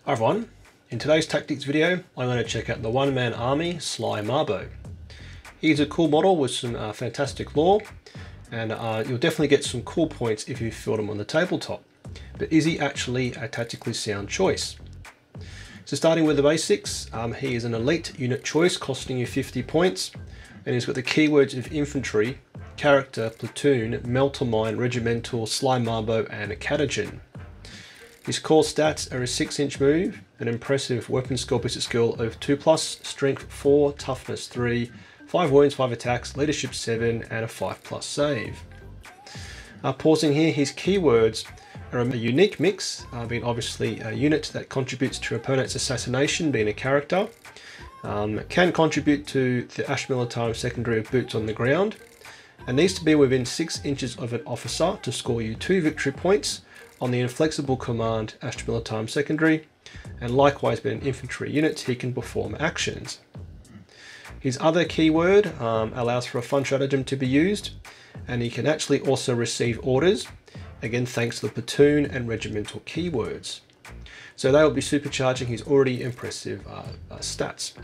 Hi everyone, in today's tactics video I'm going to check out the one-man army Sly Marbo. He's a cool model with some fantastic lore, and you'll definitely get some cool points if you field him on the tabletop. But is he actually a tactically sound choice? So starting with the basics, he is an elite unit choice costing you 50 points, and he's got the keywords of infantry, character, platoon, melter mine, regimental, Sly Marbo and catagen. His core stats are a 6-inch move, an impressive weapon skill ballistic skill of 2+, strength 4, toughness 3, 5 wounds, 5 attacks, leadership 7 and a 5+ save. Pausing here, his keywords are a unique mix, being obviously a unit that contributes to opponent's assassination, being a character, can contribute to the Astra Militarum secondary of boots on the ground, and needs to be within 6 inches of an officer to score you 2 victory points on the inflexible command Astra Militarum secondary, and likewise being an infantry unit he can perform actions. His other keyword allows for a fun stratagem to be used, and he can actually also receive orders, again thanks to the platoon and regimental keywords. So they will be supercharging his already impressive stats.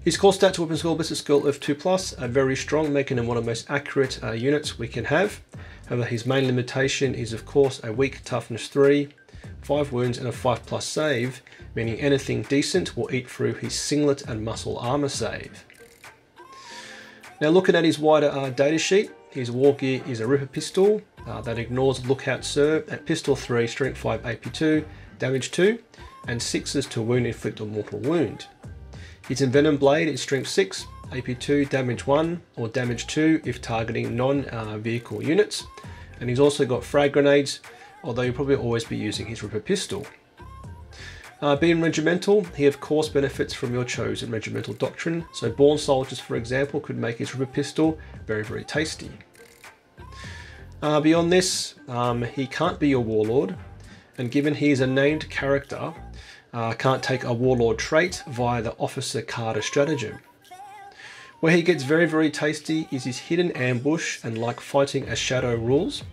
His core stats, weapon skill, ballistic skill of 2+, are very strong, making him one of the most accurate units we can have. However, his main limitation is of course a weak toughness 3, 5 wounds and a 5+ save, meaning anything decent will eat through his singlet and muscle armor save. Now looking at his wider data sheet, his Wargear is a ripper pistol that ignores lookout sir at pistol 3, strength 5 AP2, damage 2 and 6s to wound, inflict or mortal wound. His envenom blade is strength 6, AP2, damage 1 or damage 2 if targeting non-vehicle units, and he's also got frag grenades, although you'll probably always be using his ripper pistol. Being regimental, he of course benefits from your chosen regimental doctrine, so born soldiers for example could make his ripper pistol very tasty. Beyond this, he can't be your warlord, and given he is a named character, can't take a warlord trait via the officer Carter stratagem. Where he gets very tasty is his hidden ambush and like fighting a shadow rules,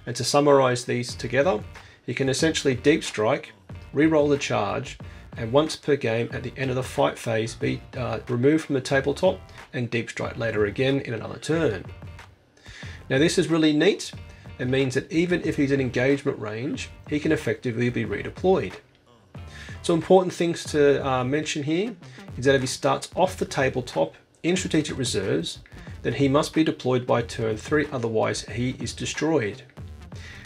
and to summarize these together, he can essentially deep strike, re-roll the charge, and once per game at the end of the fight phase be removed from the tabletop and deep strike later again in another turn. Now this is really neat. It means that even if he's in engagement range, he can effectively be redeployed. So important things to mention here is that if he starts off the tabletop in strategic reserves, then he must be deployed by turn 3, otherwise he is destroyed.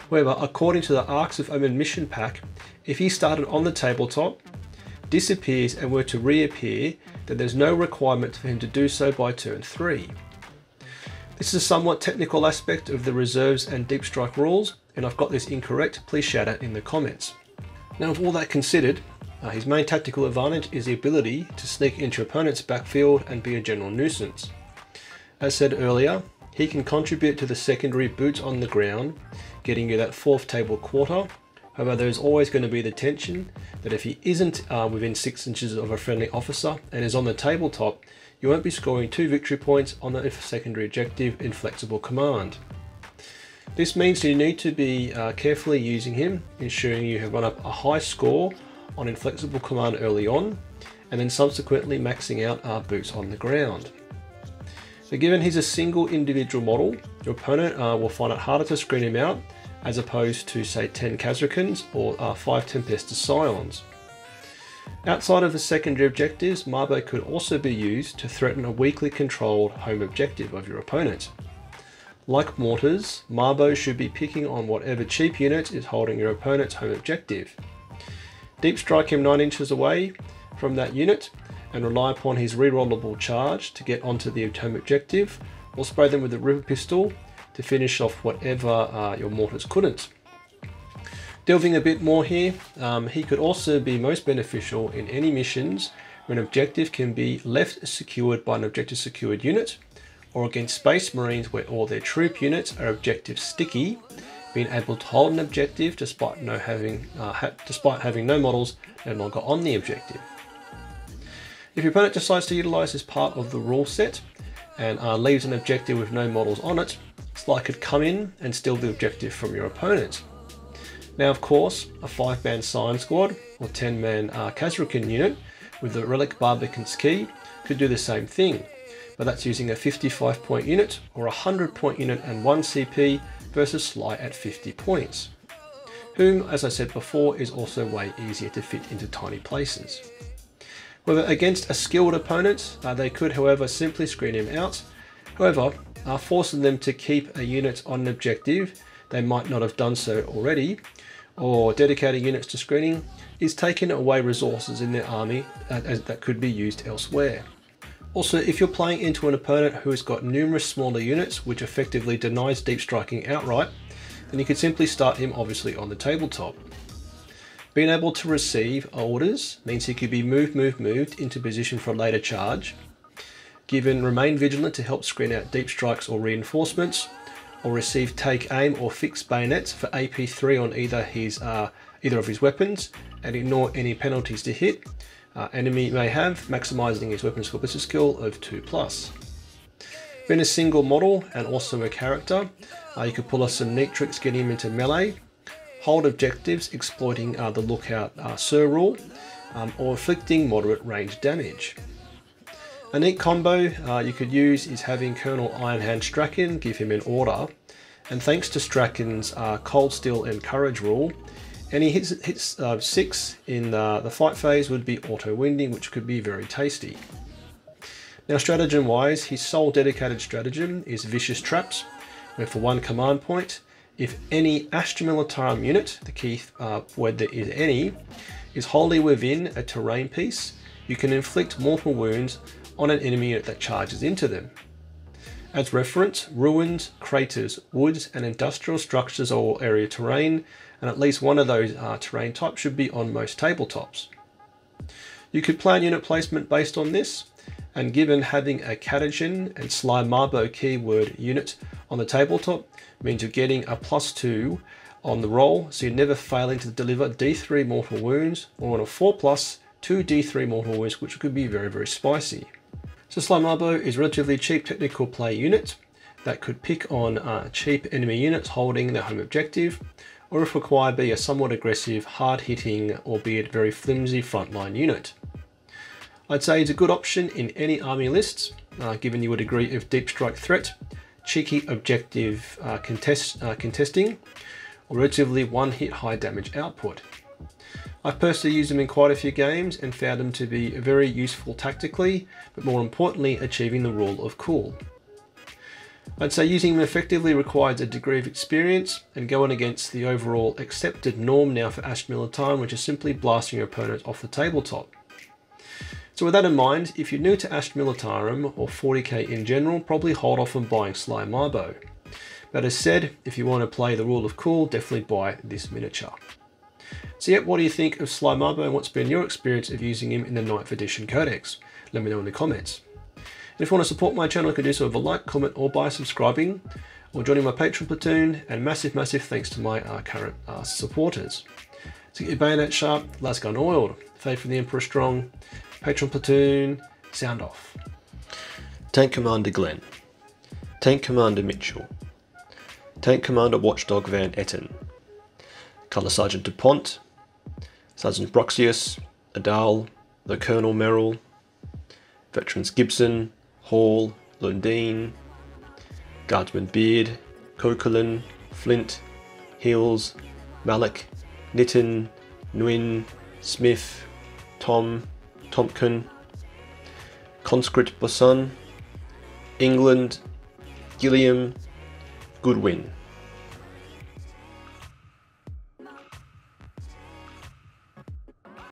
However, according to the Arcs of Omen mission pack, if he started on the tabletop, disappears and were to reappear, then there's no requirement for him to do so by turn 3. This is a somewhat technical aspect of the reserves and deep strike rules, and I've got this incorrect, please shout out in the comments. Now with all that considered, his main tactical advantage is the ability to sneak into opponent's backfield and be a general nuisance. As said earlier, he can contribute to the secondary boots on the ground, getting you that 4th table quarter. However, there's always going to be the tension that if he isn't within 6 inches of a friendly officer and is on the tabletop, you won't be scoring 2 victory points on the secondary objective inflexible command. This means you need to be carefully using him, ensuring you have run up a high score on inflexible command early on, and then subsequently maxing out our boots on the ground. So given he's a single individual model, your opponent will find it harder to screen him out as opposed to say 10 Khazrakans or 5 Tempestus Scions. Outside of the secondary objectives, Marbo could also be used to threaten a weakly controlled home objective of your opponent. Like mortars, Marbo should be picking on whatever cheap unit is holding your opponent's home objective. Deep strike him 9 inches away from that unit and rely upon his rerollable charge to get onto the home objective, or spray them with a ripper pistol to finish off whatever your mortars couldn't. Delving a bit more here, he could also be most beneficial in any missions where an objective can be left secured by an objective secured unit, or against Space Marines where all their troop units are objective sticky, being able to hold an objective despite having no models no longer on the objective. If your opponent decides to utilize this part of the rule set and leaves an objective with no models on it, Sly could come in and steal the objective from your opponent. Now of course, a 5-man Scion squad or 10-man Kazrakan unit with the Relic Barbican's Key could do the same thing, but that's using a 55 point unit or a 100 point unit and 1 CP versus Sly at 50 points, whom, as I said before, is also way easier to fit into tiny places. Whether against a skilled opponent, they could, however, simply screen him out. However, forcing them to keep a unit on an objective they might not have done so already, or dedicating units to screening, is taking away resources in their army that could be used elsewhere. Also, if you're playing into an opponent who has got numerous smaller units which effectively denies deep striking outright, then you could simply start him obviously on the tabletop. Being able to receive orders means he could be moved into position for a later charge, given remain vigilant to help screen out deep strikes or reinforcements, or receive take aim or fixed bayonets for AP3 on either of his weapons and ignore any penalties to hit enemy may have, maximising his weapons skill ballistic skill of 2+. Being a single model and also a character, you could pull off some neat tricks getting him into melee, hold objectives exploiting the lookout Sir rule, or inflicting moderate range damage. A neat combo you could use is having Colonel Ironhand Strachan give him an order, and thanks to Strachan's Cold Steel and Courage rule, any hits 6 in the fight phase would be auto-winding, which could be very tasty. Now, stratagem wise, his sole dedicated stratagem is Vicious Traps, where for 1 command point, if any Astra Militarum unit, the key word there is any, is wholly within a terrain piece, you can inflict mortal wounds on an enemy unit that charges into them. As reference, ruins, craters, woods and industrial structures are all area terrain, and at least one of those terrain types should be on most tabletops. You could plan unit placement based on this, and given having a Catagen and Sly Marbo keyword unit on the tabletop means you're getting a +2 on the roll, so you're never failing to deliver D3 mortal wounds, or on a 4+, 2 D3 mortal wounds, which could be very, very spicy. So Sly Marbo is a relatively cheap technical play unit that could pick on cheap enemy units holding their home objective, or if required be a somewhat aggressive, hard-hitting, albeit very flimsy frontline unit. I'd say it's a good option in any army lists, given your degree of deep strike threat, cheeky objective contesting, or relatively one-hit high damage output. I've personally used them in quite a few games and found them to be very useful tactically, but more importantly achieving the rule of cool. I'd say using them effectively requires a degree of experience and going against the overall accepted norm now for Astra Militarum, which is simply blasting your opponent off the tabletop. So with that in mind, if you're new to Astra Militarum or 40k in general, probably hold off on buying Sly Marbo. But as said, if you want to play the rule of cool, definitely buy this miniature. So yeah, what do you think of Sly Marbo and what's been your experience of using him in the 9th edition Codex? Let me know in the comments. And if you want to support my channel, you can do so with a like, comment or by subscribing or joining my Patreon platoon, and massive thanks to my current supporters. So get your bayonet sharp, last gun oiled, faith in the Emperor strong, Patreon platoon, sound off. Tank Commander Glenn, Tank Commander Mitchell, Tank Commander Watchdog Van Etten, Colour Sergeant DuPont, Sergeant Broxius, Adal, the Colonel Merrill, Veterans Gibson, Hall, Lundeen, Guardsman Beard, Coquelin, Flint, Hills, Malik, Nitton, Nguyen, Smith, Tom, Tompkin, Conscript Bosun, England, Gilliam, Goodwin.